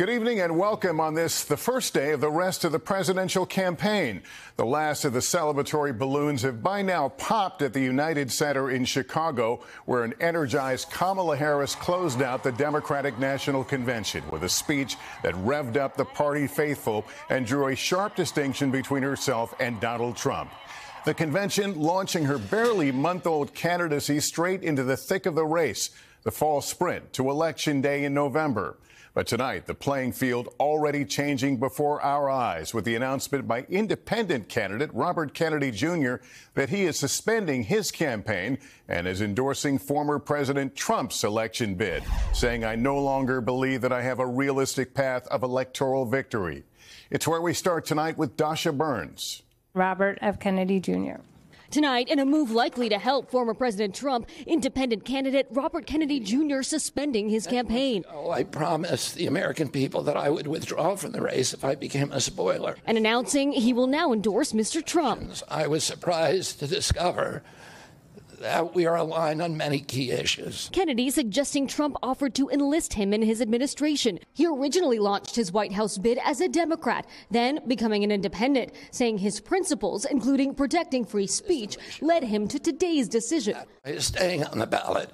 Good evening and welcome on this, the first day of the rest of the presidential campaign. The last of the celebratory balloons have by now popped at the United Center in Chicago, where an energized Kamala Harris closed out the Democratic National Convention with a speech that revved up the party faithful and drew a sharp distinction between herself and Donald Trump. The convention launching her barely month-old candidacy straight into the thick of the race, the fall sprint to Election Day in November. But tonight, the playing field already changing before our eyes with the announcement by independent candidate Robert Kennedy Jr. that he is suspending his campaign and is endorsing former President Trump's election bid, saying, "I no longer believe that I have a realistic path of electoral victory." It's where we start tonight with Dasha Burns. Robert F. Kennedy Jr. Tonight, in a move likely to help former President Trump, independent candidate Robert Kennedy Jr. suspending his campaign. I promised the American people that I would withdraw from the race if I became a spoiler. And announcing he will now endorse Mr. Trump. I was surprised to discover that we are aligned on many key issues. Kennedy suggesting Trump offered to enlist him in his administration. He originally launched his White House bid as a Democrat, then becoming an independent, saying his principles, including protecting free speech, led him to today's decision. Staying on the ballot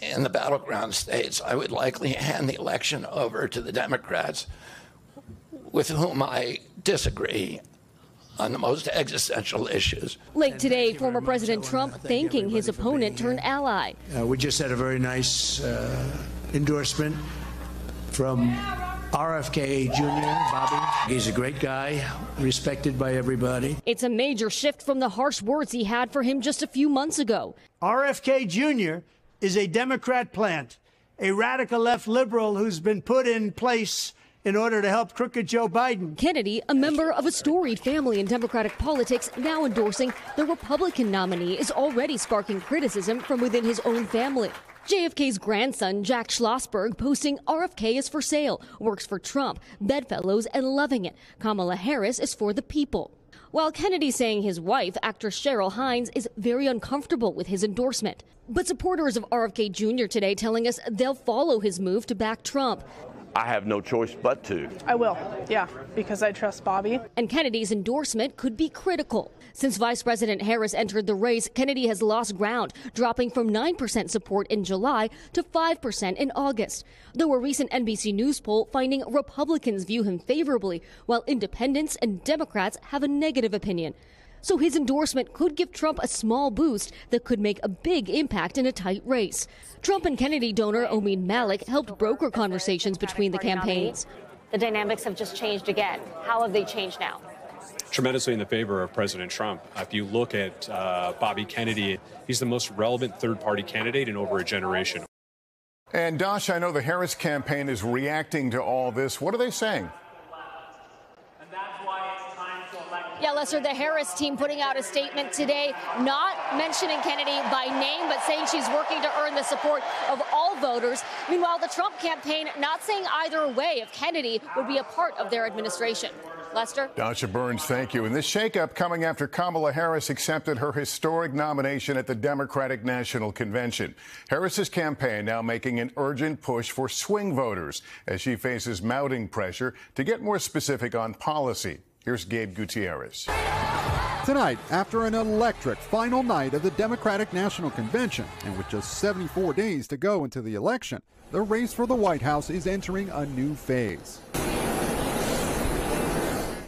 in the battleground states, I would likely hand the election over to the Democrats with whom I disagree on the most existential issues. Late today, former President Trump thanking his opponent turned ally. We just had a very nice endorsement from RFK Jr., Bobby. He's a great guy, respected by everybody. It's a major shift from the harsh words he had for him just a few months ago. RFK Jr. is a Democrat plant, a radical left liberal who's been put in place in order to help crooked Joe Biden. Kennedy, a member of a storied family in Democratic politics, now endorsing the Republican nominee, is already sparking criticism from within his own family. JFK's grandson, Jack Schlossberg, posting RFK is for sale, works for Trump, bedfellows and loving it. Kamala Harris is for the people. While Kennedy saying his wife, actress Cheryl Hines, is very uncomfortable with his endorsement. But supporters of RFK Jr. today telling us they'll follow his move to back Trump. I have no choice but to. I will, yeah, because I trust Bobby. And Kennedy's endorsement could be critical. Since Vice President Harris entered the race, Kennedy has lost ground, dropping from 9% support in July to 5% in August. Though a recent NBC News poll finding Republicans view him favorably, while independents and Democrats have a negative opinion. So his endorsement could give Trump a small boost that could make a big impact in a tight race. Trump and Kennedy donor Omid Malik helped broker conversations between the campaigns. The dynamics have just changed again. How have they changed now? Tremendously in the favor of President Trump. If you look at Bobby Kennedy, he's the most relevant third-party candidate in over a generation. And Dasha, I know the Harris campaign is reacting to all this. What are they saying? Yeah, Lester, the Harris team putting out a statement today, not mentioning Kennedy by name, but saying she's working to earn the support of all voters. Meanwhile, the Trump campaign not saying either way if Kennedy would be a part of their administration. Lester? Dasha Burns, thank you. And this shakeup coming after Kamala Harris accepted her historic nomination at the Democratic National Convention. Harris's campaign now making an urgent push for swing voters as she faces mounting pressure to get more specific on policy. Here's Gabe Gutierrez. Tonight, after an electric final night of the Democratic National Convention, and with just 74 days to go into the election, the race for the White House is entering a new phase.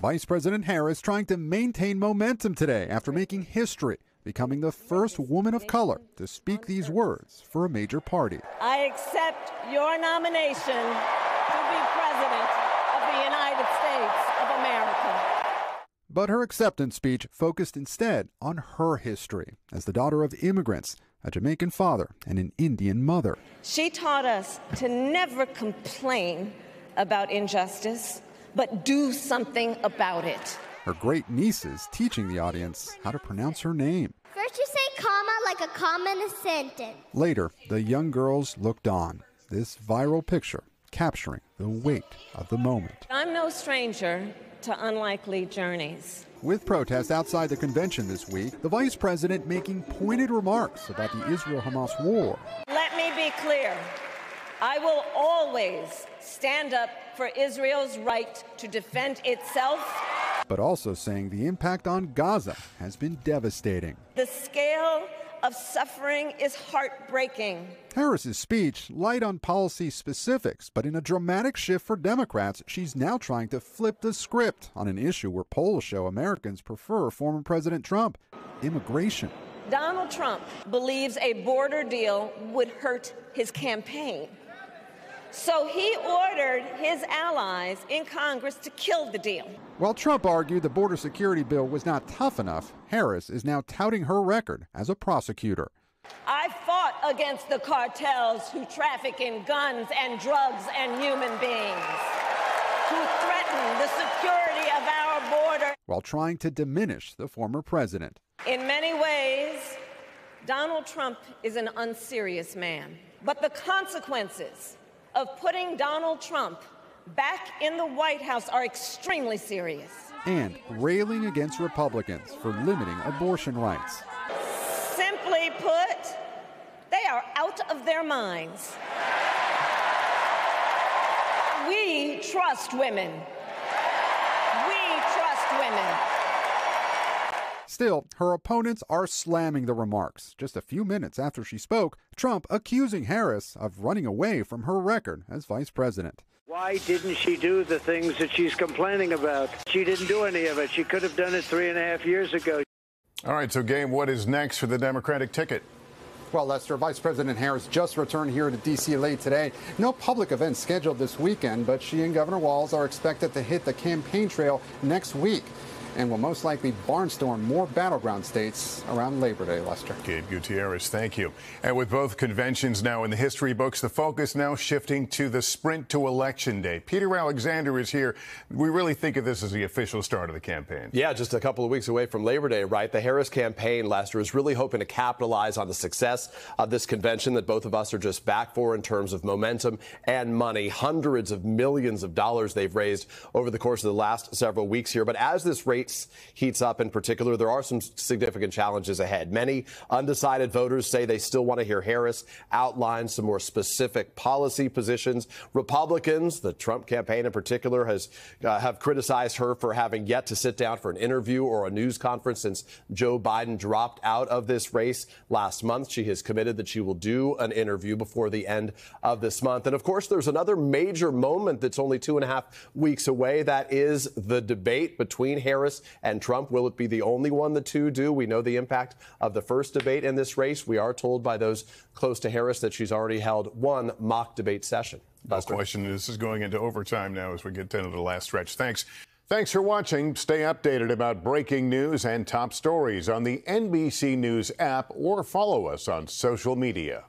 Vice President Harris trying to maintain momentum today after making history, becoming the first woman of color to speak these words for a major party. I accept your nomination to be President of the United States of America. But her acceptance speech focused instead on her history as the daughter of immigrants, a Jamaican father, and an Indian mother. She taught us to never complain about injustice, but do something about it. Her great nieces teaching the audience how to pronounce her name. First you say comma like a comma in a sentence. Later, the young girls looked on, this viral picture capturing the weight of the moment. I'm no stranger to unlikely journeys. With protests outside the convention this week, the vice president making pointed remarks about the Israel-Hamas war. Let me be clear. I will always stand up for Israel's right to defend itself. But also saying the impact on Gaza has been devastating. The scale of suffering is heartbreaking. Harris's speech light on policy specifics, but in a dramatic shift for Democrats, she's now trying to flip the script on an issue where polls show Americans prefer former President Trump: immigration. Donald Trump believes a border deal would hurt his campaign. So he ordered his allies in Congress to kill the deal. While Trump argued the border security bill was not tough enough, Harris is now touting her record as a prosecutor. I fought against the cartels who traffic in guns and drugs and human beings, who threaten the security of our border. While trying to diminish the former president. In many ways, Donald Trump is an unserious man. But the consequences of putting Donald Trump back in the White House are extremely serious. And railing against Republicans for limiting abortion rights. Simply put, they are out of their minds. We trust women. We trust women. Still, her opponents are slamming the remarks. Just a few minutes after she spoke, Trump accusing Harris of running away from her record as vice president. Why didn't she do the things that she's complaining about? She didn't do any of it. She could have done it 3.5 years ago. All right, so Gabe, what is next for the Democratic ticket? Well, Lester, Vice President Harris just returned here to D.C. late today. No public events scheduled this weekend, but she and Governor Walz are expected to hit the campaign trail next week and will most likely barnstorm more battleground states around Labor Day, Lester. Gabe Gutierrez, thank you. And with both conventions now in the history books, the focus now shifting to the sprint to Election Day. Peter Alexander is here. We really think of this as the official start of the campaign. Yeah, just a couple of weeks away from Labor Day, right? The Harris campaign, Lester, is really hoping to capitalize on the success of this convention that both of us are just back for in terms of momentum and money. Hundreds of millions of dollars they've raised over the course of the last several weeks here. But as this race heats up in particular, there are some significant challenges ahead. Many undecided voters say they still want to hear Harris outline some more specific policy positions. Republicans, the Trump campaign in particular, have criticized her for having yet to sit down for an interview or a news conference since Joe Biden dropped out of this race last month. She has committed that she will do an interview before the end of this month. And of course, there's another major moment that's only 2.5 weeks away. That is the debate between Harris and Trump. Will it be the only one the two do? We know the impact of the first debate in this race. We are told by those close to Harris that she's already held one mock debate session. No question, this is going into overtime now as we get into the last stretch. Thanks for watching. Stay updated about breaking news and top stories on the NBC News app or follow us on social media.